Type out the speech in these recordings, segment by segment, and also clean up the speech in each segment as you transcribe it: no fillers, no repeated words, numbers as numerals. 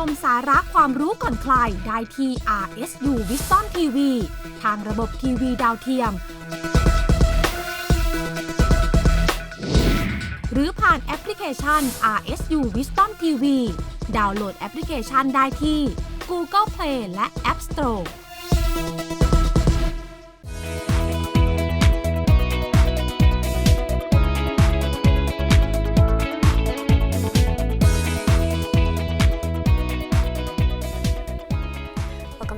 มสาระความรู้ก่อนใครได้ที่ RSU Wisdom TV ทางระบบทีวีดาวเทียมหรือผ่านแอปพลิเคชัน RSU Wisdom TV ดาวน์โหลดแอปพลิเคชันได้ที่ Google Play และ App Store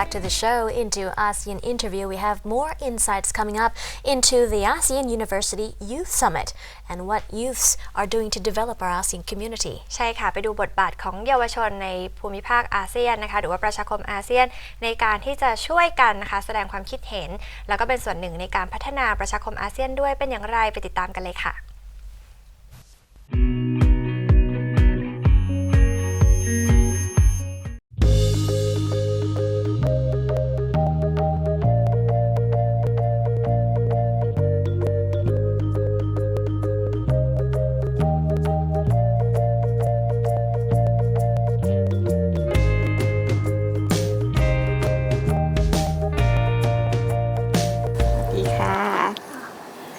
Back to the show. Into ASEAN Interview, we have more insights coming up into the ASEAN University Youth Summit and what youths are doing to develop our ASEAN community. ใช่ค่ะไปดูบทบาทของเยาวชนในภูมิภาคอาเซียนนะคะหรือว่าประชาคมอาเซียนในการที่จะช่วยกันนะคะแสดงความคิดเห็นแล้วก็เป็นส่วนหนึ่งในการพัฒนาประชาคมอาเซียนด้วยเป็นอย่างไรไปติดตามกันเลยค่ะ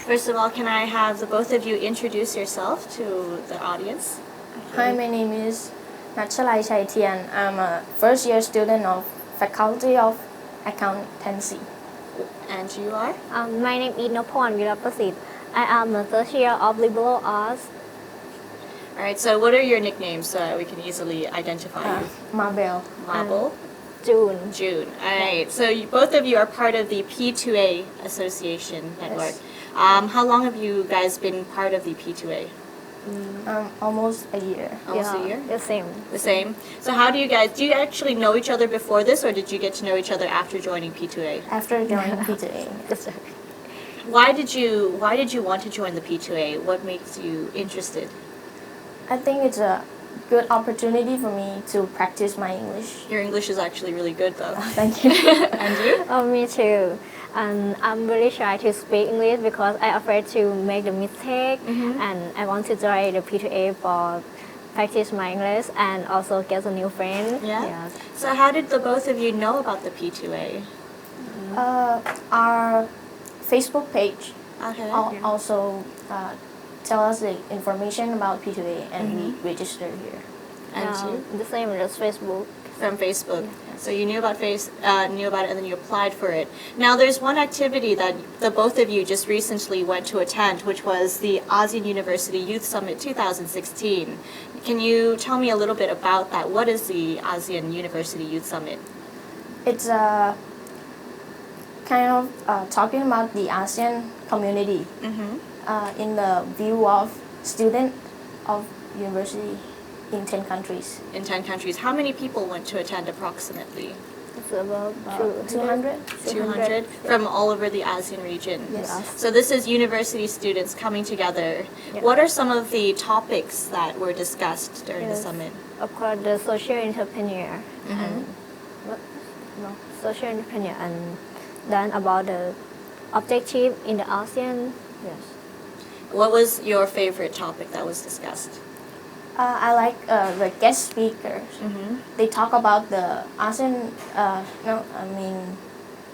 First of all, can I have the both of you introduce yourself to the audience? Hi, my name is Nutchalai Chaitien. I'm a first-year student of Faculty of Accountancy. And you are? My name is Noppawan Weeraprasit. I am a third year of Liberal Arts. All right, so what are your nicknames so that we can easily identify you? Mabel. Marble? June. June. All right, so both of you are part of the P2A Association Network. Yes. How long have you guys been part of the P2A? Almost a year. Almost a year? The same. The same. So how do you actually know each other before this, or did you get to know each other after joining P2A? After joining P2A. Why did you want to join the P2A? What makes you interested? I think it's a good opportunity for me to practice my English. Your English is actually really good, though. Thank you. And you? Me too. And I'm really shy to speak English because I'm afraid to make the mistake. And I want to join the P2A for practice my English and also get a new friend. Yeah? Yes. So how did the both of you know about the P2A? Our Facebook page Okay. also tell us the information about P2A and we registered here. And you? The same as Facebook. From Facebook. So you knew about it and then you applied for it. Now there's one activity that the both of you just recently went to attend, which was the ASEAN University Youth Summit 2016. Can you tell me a little bit about that? What is the ASEAN University Youth Summit? It's kind of talking about the ASEAN community in the view of student of university in 10 countries. In 10 countries. How many people went to attend approximately? It's about 200. 200 from all over the ASEAN region. Yes. So this is university students coming together. Yeah. What are some of the topics that were discussed during the summit? Of course, the social entrepreneur and social entrepreneur and then about the objective in the ASEAN. Yes. What was your favorite topic that was discussed? I like the guest speakers. They talk about the ASEAN,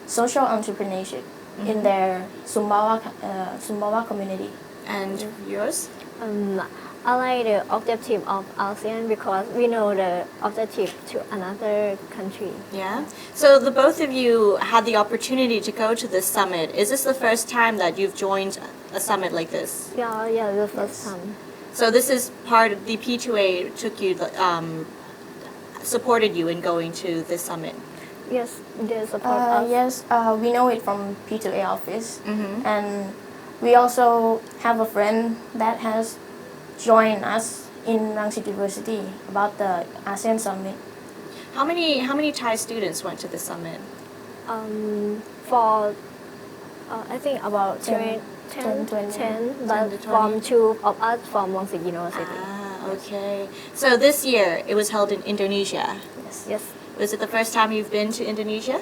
social entrepreneurship in their Sumbawa community. And yours? I like the objective of ASEAN because we know the objective to another country. Yeah. So the both of you had the opportunity to go to this summit. Is this the first time that you've joined a summit like this? Yeah, the first time. So this is part of the P2A took you, supported you in going to this summit. Yes, they support us. Yes, we know it from P2A office. And we also have a friend that has joined us in Rangsit University about the ASEAN Summit. How many Thai students went to the summit? For I think about 10, 20. but from two of us from Rangsit University. Okay. So this year it was held in Indonesia. Yes. Was it the first time you've been to Indonesia?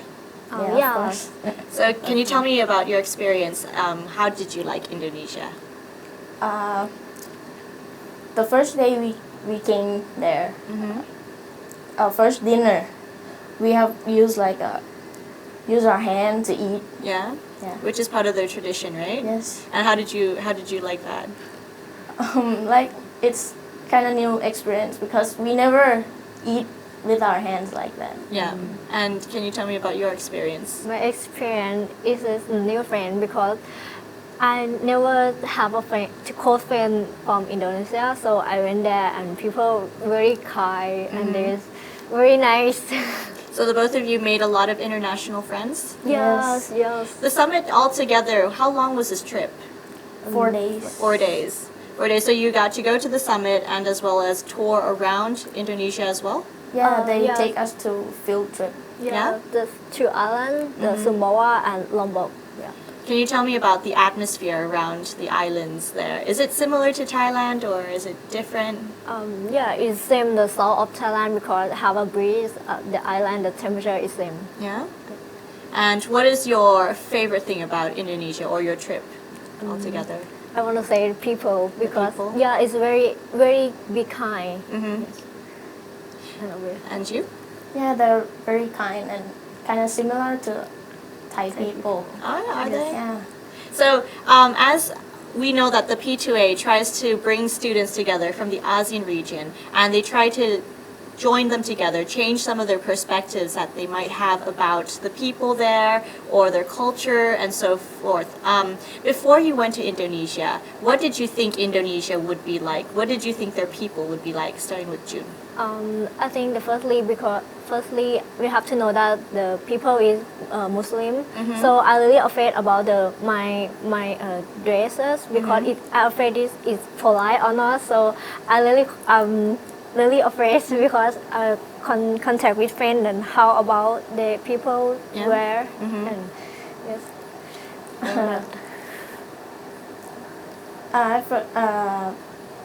Of course. So can you tell me about your experience? How did you like Indonesia? The first day we came there, our first dinner, we have used use our hand to eat. Yeah? Yeah. Which is part of their tradition, right? Yes. And how did you like that? Like it's kind of new experience because we never eat with our hands like that. Yeah. And can you tell me about your experience? My experience is a new friend because I never have a friend, close friend from Indonesia, so I went there and people very kind and they're very nice. So the both of you made a lot of international friends? Yes. The summit altogether, how long was this trip? 4 days. 4 days. 4 days. So you got to go to the summit and as well as tour around Indonesia as well? Yeah, they yeah. take us to field trip. Yeah? The two islands, the Sumbawa and Lombok. Yeah. Can you tell me about the atmosphere around the islands there? Is it similar to Thailand or is it different? Yeah, it's same the south of Thailand because have a breeze. The island, the temperature is same. Yeah? And what is your favorite thing about Indonesia or your trip altogether? I want to say people because people? yeah, it's very very be kind. Yes. And you? Yeah, they're very kind and kind of similar to Thai people. Are they? Yeah. So, as we know that the P2A tries to bring students together from the ASEAN region, and they try to join them together, change some of their perspectives that they might have about the people there or their culture and so forth. Before you went to Indonesia, what did you think Indonesia would be like? What did you think their people would be like, starting with June? I think firstly we have to know that the people is Muslim, so I really afraid about my dresses because I afraid is polite or not. So I really afraid because I contact with friends and how about the people wear and yes.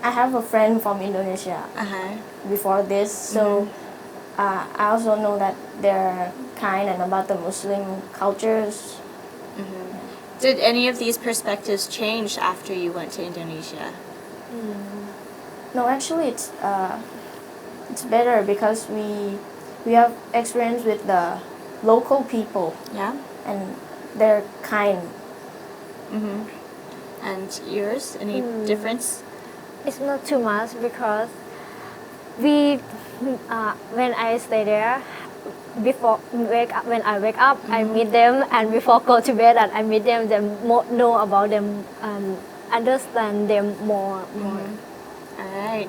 I have a friend from Indonesia before this, so I also know that they're kind and about the Muslim cultures. Did any of these perspectives change after you went to Indonesia? No, actually, it's better because we have experience with the local people Yeah? and they're kind. And yours? Any difference? It's not too much because we when I stay there when I wake up I meet them and before go to bed and I meet them know about them understand them more. All right.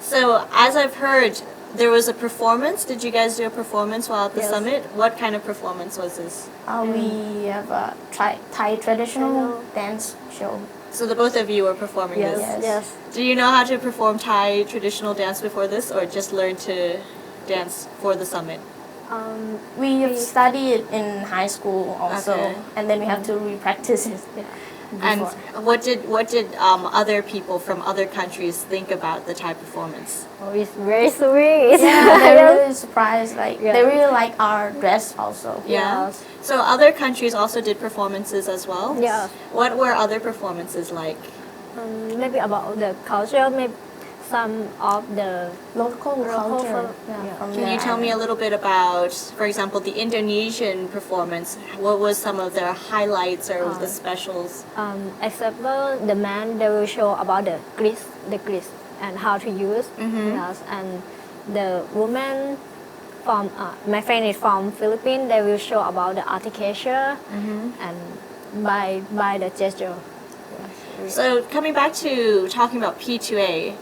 So, as I've heard, there was a performance. Did you guys do a performance while at the Yes. summit? What kind of performance was this? We have a Thai traditional dance show. So the both of you were performing this. Yes. Do you know how to perform Thai traditional dance before this, or just learn to dance for the summit? We studied in high school also, Okay. and then we have to re-practice it. And before. what did other people from other countries think about the Thai performance? Oh, it's very sweet. Yeah, they're really surprised. Like Yeah. they really like our dress also. Yeah. Yes. So other countries also did performances as well. Yeah. What were other performances like? Maybe about the culture, maybe some of the Local culture. yeah. From Can you there. tell me a little bit about, for example, the Indonesian performance? What was some of their highlights or the specials? Except the man, they will show about the grease and how to use. Yes, and the woman from my friend is from Philippines. They will show about the articulture and by the gesture. So coming back to talking about P2A,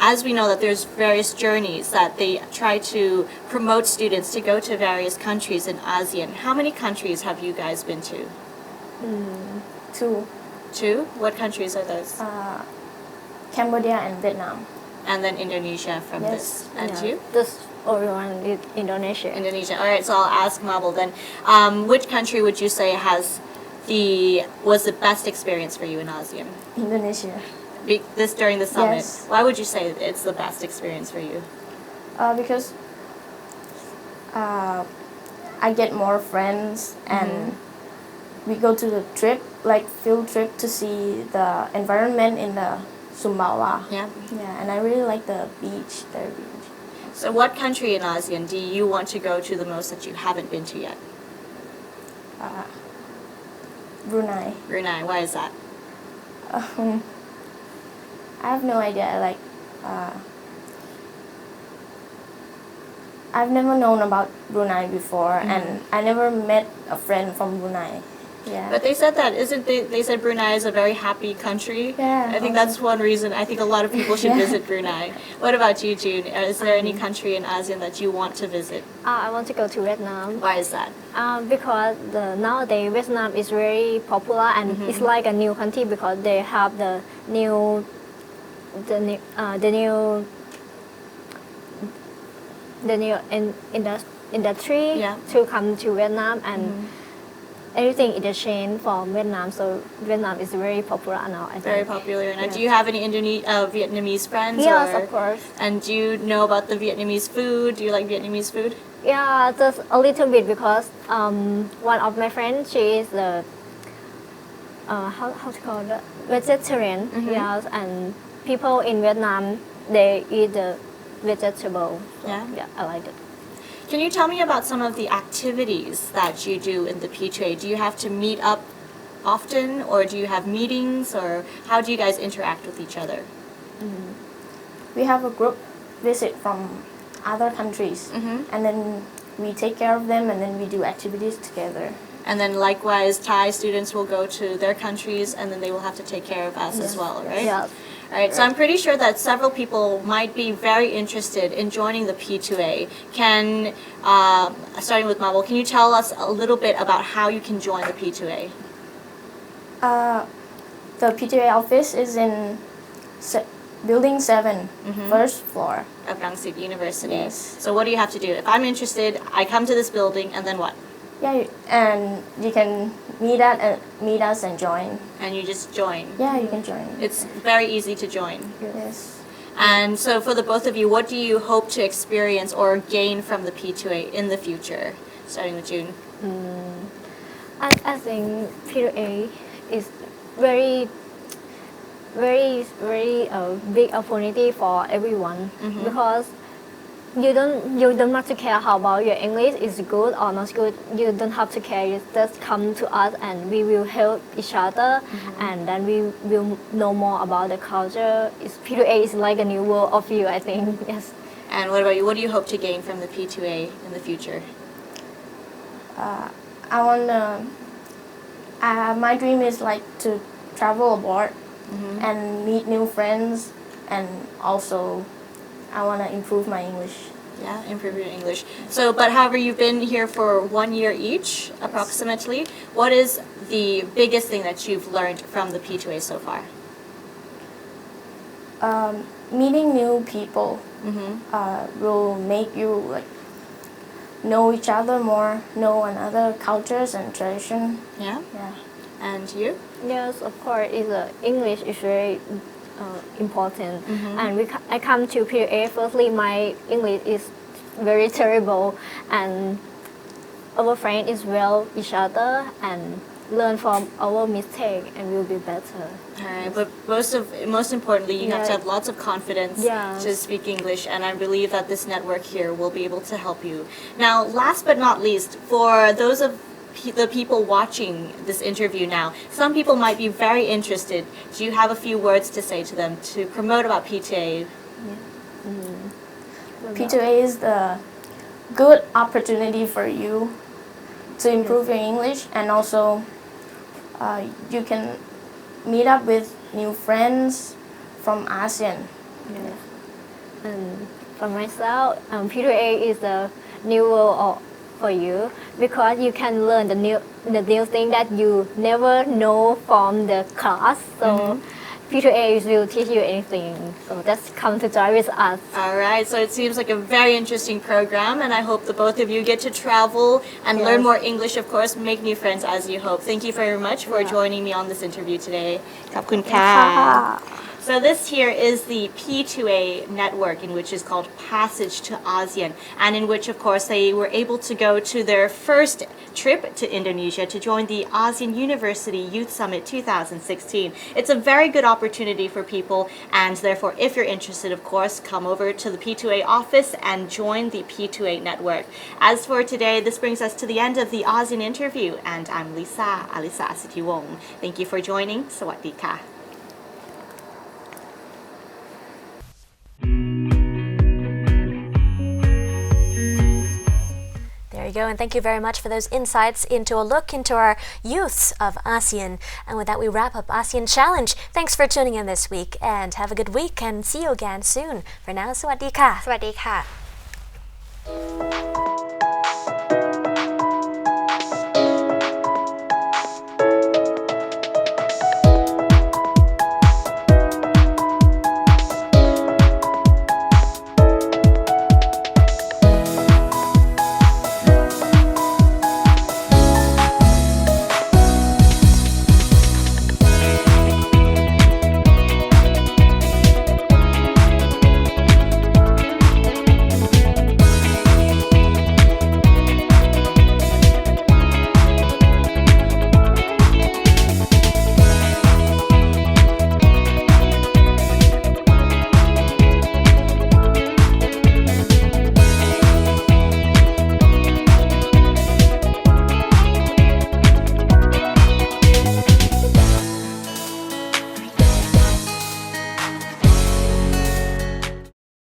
as we know that there's various journeys that they try to promote students to go to various countries in ASEAN. How many countries have you guys been to? 2, 2? What countries are those? Cambodia and Vietnam. And then Indonesia from Yes. this. And Yeah. you? This one is Indonesia. Indonesia. All right, so I'll ask Mabel then. Which country would you say was the best experience for you in ASEAN? Indonesia. This during the summit. Yes. Why would you say it's the best experience for you? Because I get more friends and we go to the trip, like field trip, to see the environment in the Sumbawa. Yeah. Yeah, and I really like the beach, their beach. So what country in ASEAN do you want to go to the most that you haven't been to yet? Brunei. Brunei, why is that? I have no idea. I've never known about Brunei before, and I never met a friend from Brunei. Yeah. But they said that, isn't they said Brunei is a very happy country? Yeah, I think that's one reason. I think a lot of people should visit Brunei. What about you, June? Is there any country in ASEAN that you want to visit? I want to go to Vietnam. Why is that? Because nowadays Vietnam is very popular and it's like a new country because they have the new industry Yeah. to come to Vietnam and everything is a change from Vietnam. So Vietnam is very popular now. I think. Very popular. And do you have any Vietnamese friends? Yes, or, of course. And do you know about the Vietnamese food? Do you like Vietnamese food? Yeah, just a little bit because one of my friends, she is the how to call it, vegetarian. Yes, and people in Vietnam they eat the vegetable. So, Yeah. I like it. Can you tell me about some of the activities that you do in the P2A? Do you have to meet up often, or do you have meetings, or how do you guys interact with each other? We have a group visit from other countries, and then we take care of them, and then we do activities together. And then likewise, Thai students will go to their countries, and then they will have to take care of us as well, right? Yes. All right, so I'm pretty sure that several people might be very interested in joining the P2A. Starting with Marble, can you tell us a little bit about how you can join the P2A? The P2A office is in building 7, first floor. Of Rangsit University. Yes. So what do you have to do? If I'm interested, I come to this building, and then what? Yeah, and you can meet us and join. And you just join. Yeah, you can join. It's very easy to join. Yes. And so for the both of you, what do you hope to experience or gain from the P2A in the future? Starting with June. I think P2A is very big opportunity for everyone because you don't have to care how about your English is good or not good. You don't have to care. You just come to us and we will help each other, and then we will know more about the culture. P2A is like a new world of you, I think. Yes. And what about you? What do you hope to gain from the P2A in the future? My dream is like to travel abroad and meet new friends, and also I want to improve my English. Yeah, improve your English. So, but however, you've been here for 1 year each, approximately. What is the biggest thing that you've learned from the P2A so far? Meeting new people will make you like know each other more, know another cultures and tradition. Yeah. Yeah. And you? Yes, of course. English is very important, and I come to P2A. Firstly, my English is very terrible, and our friend is well each other and learn from our mistake and will be better. All right, but most importantly, you have to Yeah. have lots of confidence Yeah. to speak English, and I believe that this network here will be able to help you. Now, last but not least, for those of the people watching this interview now, some people might be very interested. Do you have a few words to say to them to promote about P2A? P2A is the good opportunity for you to improve your English, and also you can meet up with new friends from ASEAN. And for myself, P2A is the new world for you because you can learn the new thing that you never know from the class. So P2A will teach you anything. So just come to join with us. All right, so it seems like a very interesting program, and I hope the both of you get to travel and learn more English, of course, make new friends as you hope. Thank you very much for joining me on this interview today. ขอบคุณค่ะ So this here is the P2A network, in which is called Passage to ASEAN, and in which, of course, they were able to go to their first trip to Indonesia to join the ASEAN University Youth Summit 2016. It's a very good opportunity for people, and therefore, if you're interested, of course, come over to the P2A office and join the P2A network. As for today, this brings us to the end of the ASEAN interview, and I'm Lisa Sitiwong. Thank you for joining. Sawadee ka. There you go, and thank you very much for those insights into a look into our youths of ASEAN. And with that, we wrap up ASEAN Challenge. Thanks for tuning in this week, and have a good week, and see you again soon. For now, สวัสดีค่ะ สวัสดีค่ะ